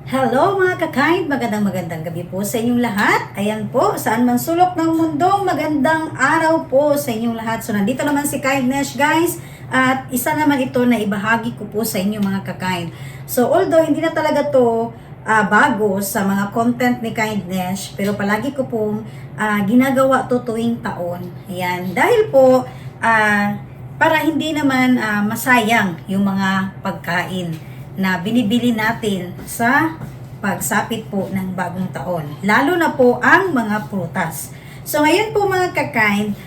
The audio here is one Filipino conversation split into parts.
Hello mga kakain, magandang gabi po sa inyong lahat. Ayan po, saan man sulok ng mundo, magandang araw po sa inyong lahat. So nandito naman si Kindness guys, at isa naman ito na ibahagi ko po sa inyong mga kakain. So although hindi na talaga to bago sa mga content ni Kindness, pero palagi ko pong ginagawa to tuwing taon. Ayan, dahil po para hindi naman masayang yung mga pagkain na binibili natin sa pagsapit po ng bagong taon. Lalo na po ang mga prutas. So ngayon po mga kakain,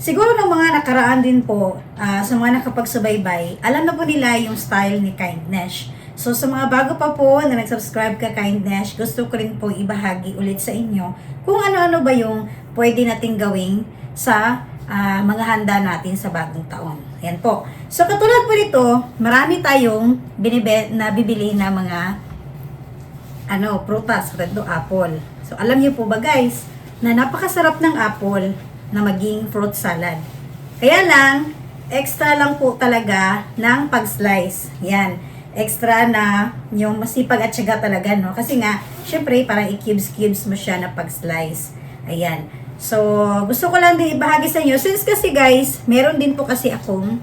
siguro ng mga nakaraan din po, sa mga nakapagsubaybay, alam na po nila yung style ni Kindness. So sa mga bago pa po na nag-subscribe ka Kindness, gusto ko rin po ibahagi ulit sa inyo kung ano-ano ba yung pwede nating gawing sa mga handa natin sa bagong taon. Yan po. So katulad po nito, marami tayong bibili na mga prutas, red do apple. So alam niyo po ba guys, na napakasarap ng apple na maging fruit salad. Kaya lang, extra lang po talaga ng pag-slice. Yan. Extra na yung masipag at syaga talaga, no? Kasi nga, syempre, parang i-cubes-cubes mo siya na pag-slice. Ayan. So, gusto ko lang din ibahagi sa inyo. Since kasi guys, meron din po kasi akong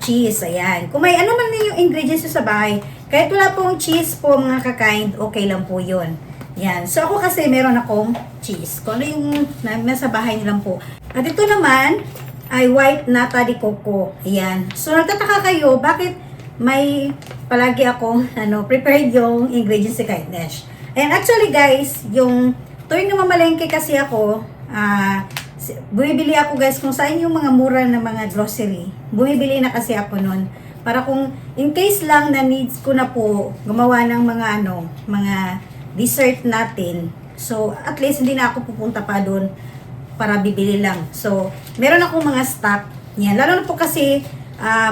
cheese. Ayan. Kung may ano man yung ingredients sa bahay, kahit wala pong cheese po mga kakain, okay lang po yun. Ayan. So, ako kasi meron akong cheese. Kung ano yung nasa bahay nilang po. At ito naman ay white nata de coco. Ayan. So, nagtataka kayo, bakit may palagi akong prepared yung ingredients sa Kindness. Ayan. Actually guys, yung tuwing namamalengke kasi ako, bumibili ako guys kung saan yung mga mura na mga grocery. Bumibili na kasi ako nun. Para kung in case lang na needs ko na po gumawa ng mga dessert natin. So at least hindi na ako pupunta pa doon para bibili lang. So meron akong mga stock. Yan. Lalo na po kasi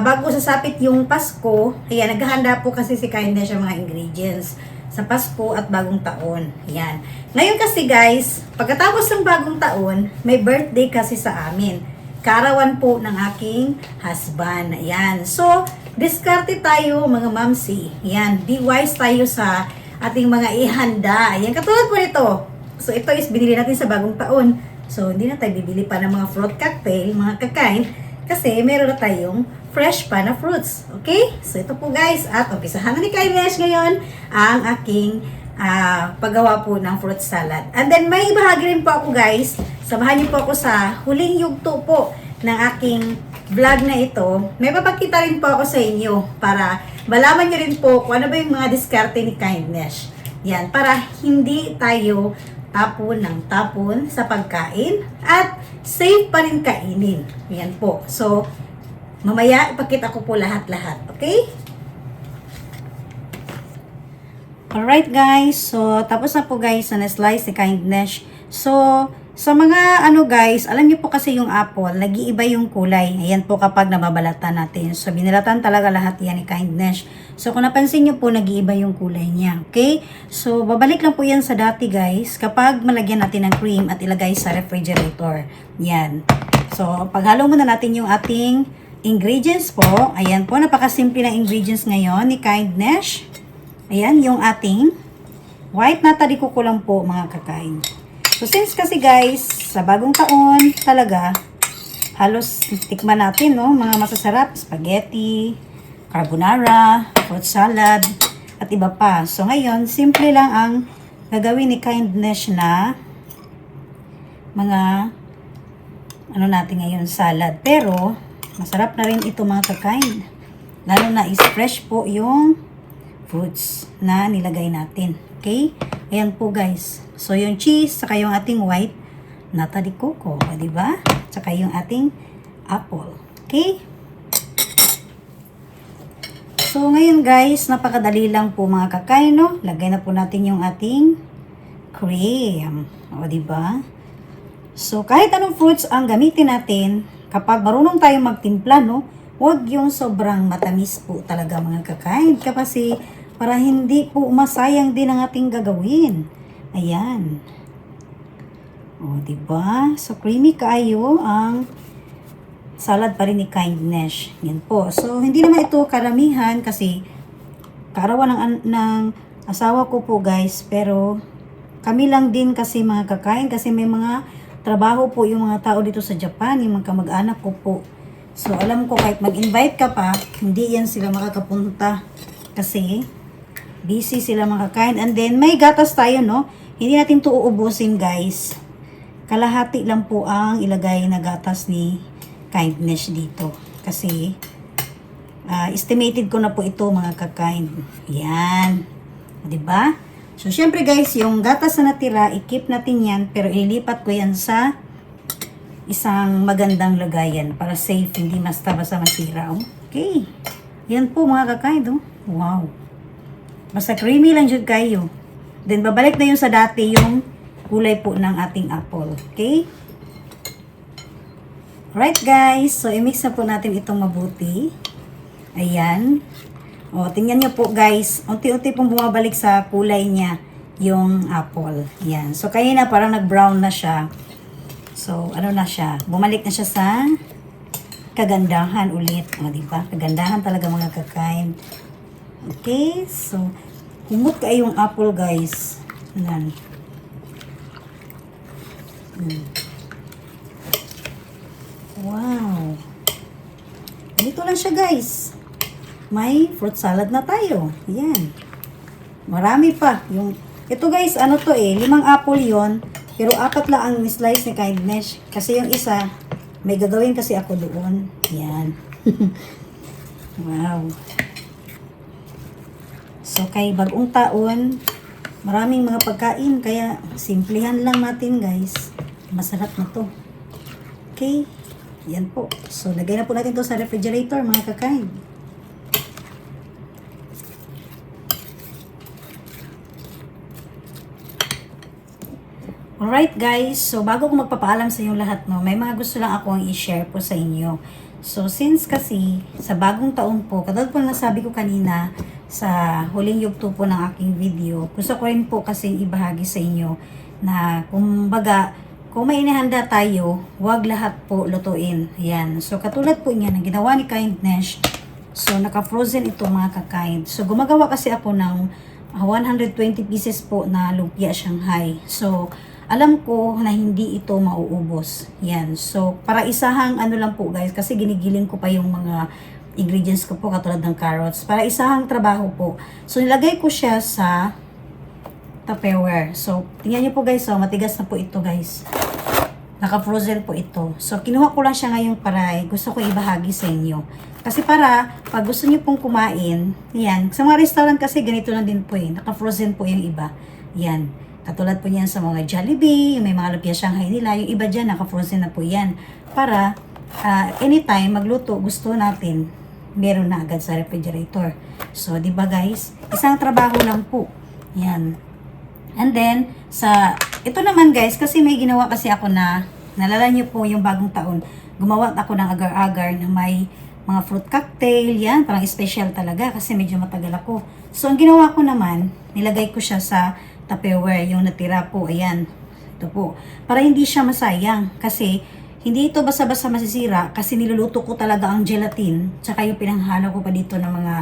bago sasapit yung Pasko, ayan, naghahanda po kasi si Kindness yung mga ingredients sa Pasko at bagong taon. Yan. Ngayon kasi guys, pagkatapos ng bagong taon, may birthday kasi sa amin. Karawan po ng aking husband. Yan. So, diskarte tayo mga mamsi. Yan. Be wise tayo sa ating mga ihanda. Yan. Katulad po nito. So, ito is binili natin sa bagong taon. So, hindi na tayo bibili pa ng mga fruit cocktail, mga kakain. Kasi meron na tayong fresh pa na fruits. Okay? So, ito po guys. At umpisahan na ni Kindness ngayon ang aking paggawa po ng fruit salad. And then, may ibahagi rin po ako guys. Samahan niyo po ako sa huling yugto po ng aking vlog na ito. May papakita rin po ako sa inyo para malaman niyo rin po kung ano ba yung mga diskarte ni Kindness. Yan. Para hindi tayo tapon ng tapon sa pagkain at safe pa rin kainin. Yan po. So, mamaya ipakita ko po lahat-lahat. Okay? Alright guys. So, tapos na po guys na slice ni Kindness. So, sa mga guys, alam niyo po kasi yung apple, nag-iiba yung kulay. Ayan po kapag nababalatan natin. So, binalatan talaga lahat yan ni Kindness. So, kung napansin niyo po, nag-iiba yung kulay niya. Okay? So, babalik lang po yan sa dati guys, kapag malagyan natin ng cream at ilagay sa refrigerator. Yan. So, paghalo muna natin yung ating ingredients po. Ayan po, napakasimple ng ingredients ngayon ni Kindness. Ayan, yung ating white nata de coco lang po mga kakain. So, since kasi guys, sa bagong taon talaga, halos tikman natin, no? Mga masasarap, spaghetti, carbonara, fruit salad, at iba pa. So, ngayon, simple lang ang gagawin ni Kindness na mga natin ngayon, salad. Pero, masarap na rin ito mga kakain. Lalo na is fresh po yung fruits na nilagay natin. Okay? Ayan po guys. So, yung cheese, saka yung ating white nata de coco. Diba? Saka yung ating apple. Okay? So, ngayon guys, napakadali lang po mga kakain, no? Lagay na po natin yung ating cream. O, diba? So, kahit anong fruits ang gamitin natin, kapag marunong tayong magtimpla, no? Huwag yung sobrang matamis po talaga mga kakain. Kasi, para hindi po masayang din ang ating gagawin. Ayan. O, diba? So, creamy kayo ang salad pa rin ni Kindness. Yan po. So, hindi naman ito karamihan kasi kaarawan ng asawa ko po guys, pero kami lang din kasi mga kakain kasi may mga trabaho po yung mga tao dito sa Japan, yung mga kamag-anak ko po. So alam ko kahit mag-invite ka pa, hindi yan sila makakapunta kasi busy sila mga kakain. And then may gatas tayo, no? Hindi natin to uubusin guys. Kalahati lang po ang ilagay na gatas ni Kindness dito. Kasi estimated ko na po ito mga kakain. Yan. Diba? So, syempre guys, yung gatas na natira, i-keep natin yan, pero ilipat ko yan sa isang magandang lagayan para safe, hindi basta-basta masira. Okay. Yan po mga kakain, oh. Wow. Basta creamy lang dyan kayo. Then, babalik na yun sa dati yung kulay po ng ating apple. Okay? Alright guys, so i-mix na po natin itong mabuti. Ayan. O, tingnan nyo po guys, unti-unti pong bumabalik sa kulay niya yung apple. Yan. So, kaya na parang nag-brown na siya. So, ano na siya? Bumalik na siya sa kagandahan ulit. O, diba? Kagandahan talaga mga kakain. Okay. So, humot kayo yung apple guys. Yan. Wow. Ganito lang siya guys. May fruit salad na tayo. Yan. Marami pa. Ito guys, ano to 5 apple yon, pero 4 lang ang slice ni Kindness. Kasi yung isa, may gagawin kasi ako doon. Yan. Wow. So, kay bagong taon, maraming mga pagkain. Kaya, simplihan lang natin guys. Masarap na to. Okay. Yan po. So, lagay na po natin to sa refrigerator mga kakain. Alright guys, so bago ko magpapaalam sa inyong lahat, no, may mga gusto lang akong i-share po sa inyo. So since kasi sa bagong taon po, katulad po nasabi ko kanina sa huling yugto po ng aking video, gusto ko rin po kasi ibahagi sa inyo na kumbaga, kung may inihanda tayo, wag lahat po lutuin. Yan. So katulad po niya, ang ginawa ni Kindness, so naka-frozen ito mga kakain. So gumagawa kasi ako ng 120 pieces po na lumpia Shanghai. So alam ko na hindi ito mauubos. Yan. So, para isahang ano lang po guys, kasi ginigiling ko pa yung mga ingredients ko po, katulad ng carrots. Para isahang trabaho po. So, nilagay ko siya sa Tupperware. So, tingnan niyo po guys, so, matigas na po ito guys. Naka-frozen po ito. So, kinuha ko lang siya ngayon para gusto ko ibahagi sa inyo. Kasi para, pag gusto niyo pong kumain, yan. Sa mga restaurant kasi ganito lang din po Naka-frozen po yung iba. Yan. Katulad po yan sa mga Jollibee, may mga lumpia Shanghai nila, yung iba dyan, naka-frozen na po yan. Para, anytime magluto, gusto natin, meron na agad sa refrigerator. So, di ba guys? Isang trabaho lang po. Yan. And then, ito naman guys, kasi may ginawa kasi ako na, nalala niyo po yung bagong taon, gumawa ako ng agar-agar na may mga fruit cocktail, yan, parang special talaga kasi medyo matagal ako. So, ang ginawa ko naman, nilagay ko siya sa Tupperware, yung natira po, ayan, ito po. Para hindi siya masayang, kasi hindi ito basta-basta masisira, kasi niluluto ko talaga ang gelatin, tsaka yung pinanghalo ko pa dito ng mga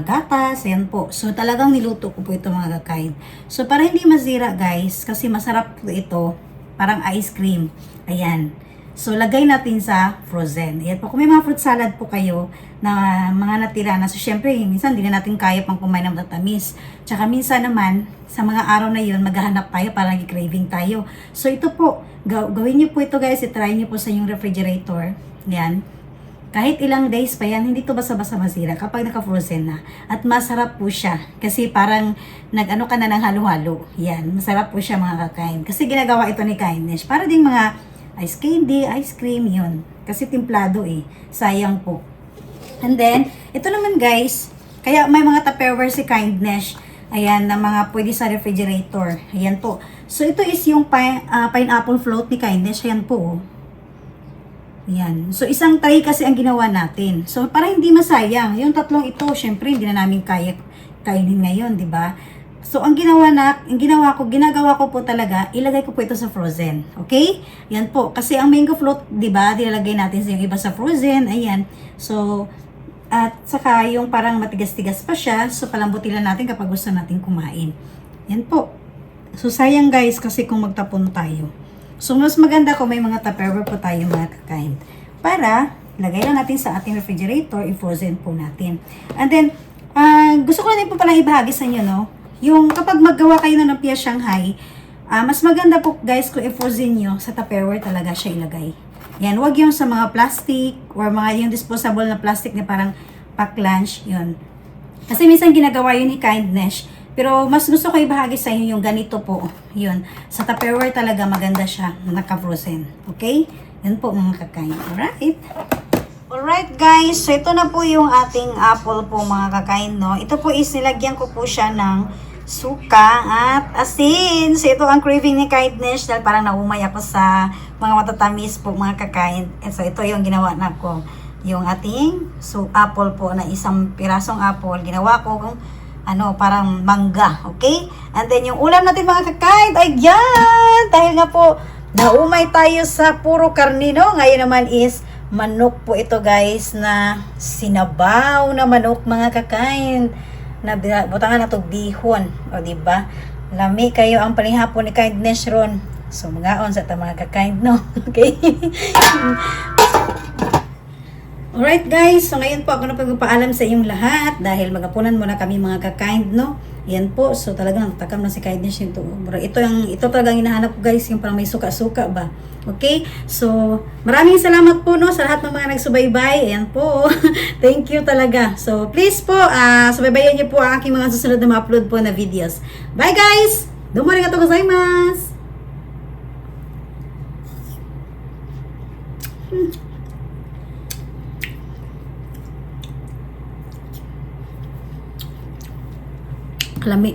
gatas, ayan po. So, talagang niluto ko po ito mga kakain. So, para hindi masira guys, kasi masarap po ito, parang ice cream, ayan. So, lagay natin sa frozen. Ayan po. Kung may mga fruit salad po kayo na mga natira na, so syempre, minsan hindi na natin kaya pang kumain ng matamis. Tsaka minsan naman, sa mga araw na yun, maghahanap tayo para nag-craving tayo. So, ito po. Gawin nyo po ito guys. I-try nyo po sa inyong refrigerator. Ayan. Kahit ilang days pa yan, hindi to basa-basa masira kapag naka-frozen na. At masarap po siya. Kasi parang nag-ano ka na ng halo-halo. Yan. Masarap po siya mga kakain. Kasi ginagawa ito ni Kindness. Para ding mga ice candy, ice cream, yun. Kasi timplado sayang po. And then, ito naman guys, kaya may mga Tupperware si Kindness, ayan, na mga pwede sa refrigerator. Ayan po. So, ito is yung pineapple float ni Kindness. Ayan po. Ayan. So, isang tray kasi ang ginawa natin. So, para hindi masayang, yung tatlong ito, syempre, hindi na namin kaya kainin ngayon, di ba? So, ang ginagawa ko po talaga, ilagay ko po ito sa frozen. Okay? Yan po. Kasi ang mango float, di ba, nilalagay natin sa yung iba sa frozen. Ayan. So, At saka yung parang matigas-tigas pa siya. So palambutin lang natin kapag gusto natin kumain. Yan po. So sayang guys kasi kung magtapon tayo. So mas maganda kung may mga Tupperware po tayo mga kakain. Para lagay lang natin sa ating refrigerator, i-frozen po natin. And then, gusto ko na din po pala ibahagi sa inyo, no? Yung kapag maggawa kayo ng lumpia Shanghai, mas maganda po guys kung i-frozen nyo sa Tupperware talaga siya ilagay. Yan, wag yung sa mga plastic or mga yung disposable na plastic na parang pack lunch, yun. Kasi minsan ginagawa yun ni Kindness. Pero mas gusto ko ibahagi sa inyo yung ganito po. Yun, sa Tupperware talaga maganda siya, naka-frozen. Okay? Yan po mga kakain. Alright? Alright guys, so ito na po yung ating apple po mga kakain, no? Ito po is nilagyan ko po siya ng suka at asin. So ito ang craving ni Kindness dahil parang naumay ako sa mga matatamis po mga kakain. So ito yung ginawa na ko. Yung ating apple po na isang pirasong apple. Ginawa ko kung parang mangga. Okay? And then yung ulam natin mga kakain, ay yan! Dahil nga po, naumay tayo sa puro karnino. Ngayon naman is manok po ito guys na sinabaw na manok mga kakain. Na butangan na to bihon. O diba? Lami kayo ang panihapon ni Kindness ron. So mga on sa mga kakain no. Okay? Alright guys, so ngayon po ako na pagpapaalam sa inyong lahat dahil magapunan muna kami mga kakain no. Yan po, so talagang takam na si Kindness ito. Ito talagang hinahanap ko guys, yung parang may suka-suka ba. Okay? So, maraming salamat po no sa lahat ng mga nagsubaybay. Ayan po. Thank you talaga. So, please po, subaybayan niyo po ang aking mga susunod na ma-upload po na videos. Bye guys! Domo arigatou gozaimasu! Kalami.